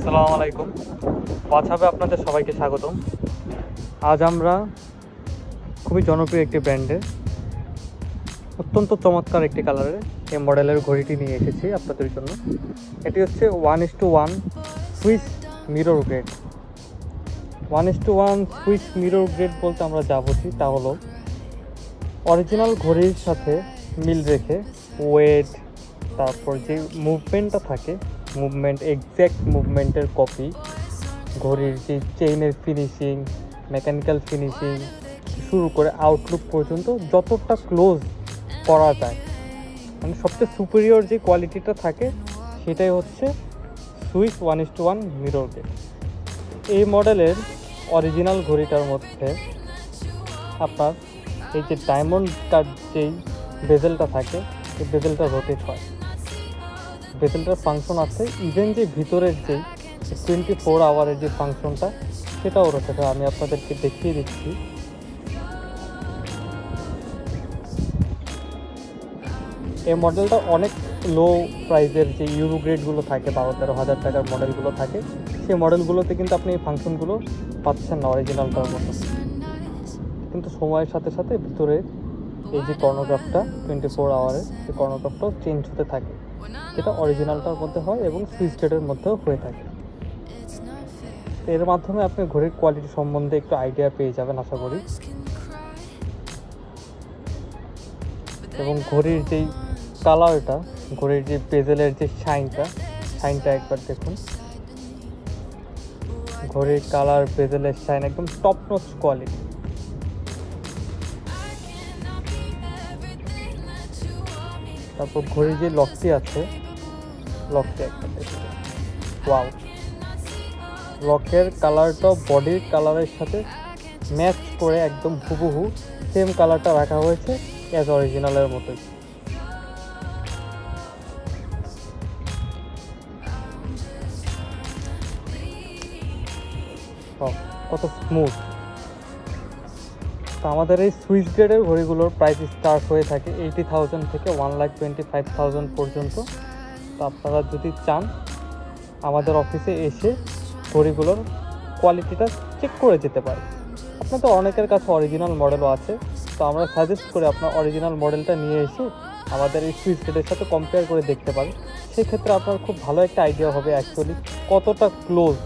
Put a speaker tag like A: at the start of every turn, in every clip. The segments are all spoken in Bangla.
A: আসসালামু আলাইকুম। হোয়াটসঅ্যাপে আপনাদের সবাইকে স্বাগতম। আজ আমরা খুবই জনপ্রিয় একটি ব্র্যান্ডের অত্যন্ত চমৎকার একটি কালারের এই মডেলের ঘড়িটি নিয়ে এসেছি আপনাদের জন্য। এটি হচ্ছে 1:1 Swiss mirror grade. 1:1 Swiss mirror grade বলতে আমরা যা বুঝি তা হলো অরিজিনাল ঘড়ির সাথে মিল রেখে ওয়েট, তারপর যে মুভমেন্টটা থাকে মুভমেন্ট, এক্স্যাক্ট মুভমেন্টের কপি, ঘড়ির যে চেইনের ফিনিশিং, মেকানিক্যাল ফিনিশিং শুরু করে আউটলুক পর্যন্ত যতটা ক্লোজ করা যায়, মানে সবচেয়ে সুপিরিয়র যে কোয়ালিটিটা থাকে সেটাই হচ্ছে সুইস 1:1 মিরর গ্রেড। এই মডেলের অরিজিনাল ঘড়িটার মধ্যে আপনার এই যে ডায়মন্ড কাট যেই বেজেলটা থাকে এই বেজেলটা রোটেট হয়, বেজেলটার ফাংশন আছে। ইভেন যে ভিতরের যেই 24 আওয়ারের যে ফাংশনটা সেটাও রোটেট হয়। আমি আপনাদেরকে দেখিয়ে দিচ্ছি। এই মডেলটা অনেক লো প্রাইসের যে ইউরো গ্রেডগুলো থাকে 12-13 হাজার টাকার মডেলগুলো থাকে সেই মডেলগুলোতে কিন্তু আপনি এই ফাংশনগুলো পাচ্ছেন না অরিজিনালটার মতো। কিন্তু সময়ের সাথে সাথে ভিতরে এই যে কর্নোগ্রাফটা 24 আওয়ারের এই কর্নোগ্রাফটাও চেঞ্জ হতে থাকে, যেটা অরিজিনালটার মধ্যে হয় এবং সুইস গ্রেডের মধ্যেও হয়ে থাকে। এর মাধ্যমে আপনি ঘড়ির কোয়ালিটি সম্বন্ধে একটু আইডিয়া পেয়ে যাবেন আশা করি। এবং ঘড়ির যেই কালারটা, ঘড়ির যে বেজেলের যে শাইনটা একবার দেখুন। ঘড়ির কালার, বেজেলের শাইন একদম টপ নচ কোয়ালিটি। তারপর ঘড়ির যে লকটি আছে, লকটি একবার দেখুন। ওয়াও, লকের কালারটাও বডির কালারের সাথে ম্যাচ করে একদম হুবহু সেম কালারটা রাখা হয়েছে অ্যাজ অরিজিনালের মতোই। কত স্মুথ। তো আমাদের এই সুইস গ্রেডের ঘড়িগুলোর প্রাইস স্টার্ট হয়ে থাকে 80,000 থেকে 1,25,000 পর্যন্ত। তো আপনারা যদি চান আমাদের অফিসে এসে ঘড়িগুলোর কোয়ালিটিটা চেক করে যেতে পারে। আপনাদের অনেকের কাছে অরিজিনাল মডেলও আছে, তো আমরা সাজেস্ট করে আপনার অরিজিনাল মডেলটা নিয়ে এসে আমাদের এই সুইস গ্রেডের সাথে কম্পেয়ার করে দেখতে পারেন। সেক্ষেত্রে আপনার খুব ভালো একটা আইডিয়া হবে অ্যাকচুয়ালি কতটা ক্লোজ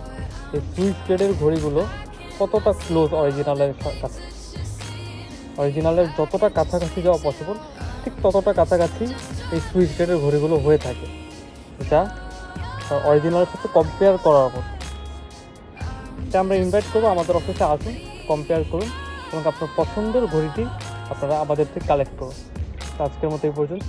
A: এই সুইস গ্রেডের ঘড়িগুলো, কতটা ক্লোজ অরিজিনালের কাছে। অরিজিনালের যতটা কাছাকাছি যাওয়া পসিবল ঠিক ততটা কাছাকাছি এই সুইস গ্রেডের ঘড়িগুলো হয়ে থাকে, যা অরিজিনালের সাথে কম্পেয়ার করার মতো। এটা আমরা ইনভাইট করবো আমাদের অফিসে আসুন, কম্পেয়ার করুন এবং আপনার পছন্দের ঘড়িটি আপনারা আমাদের থেকে কালেক্ট করুন। আজকের মতো এই পর্যন্ত।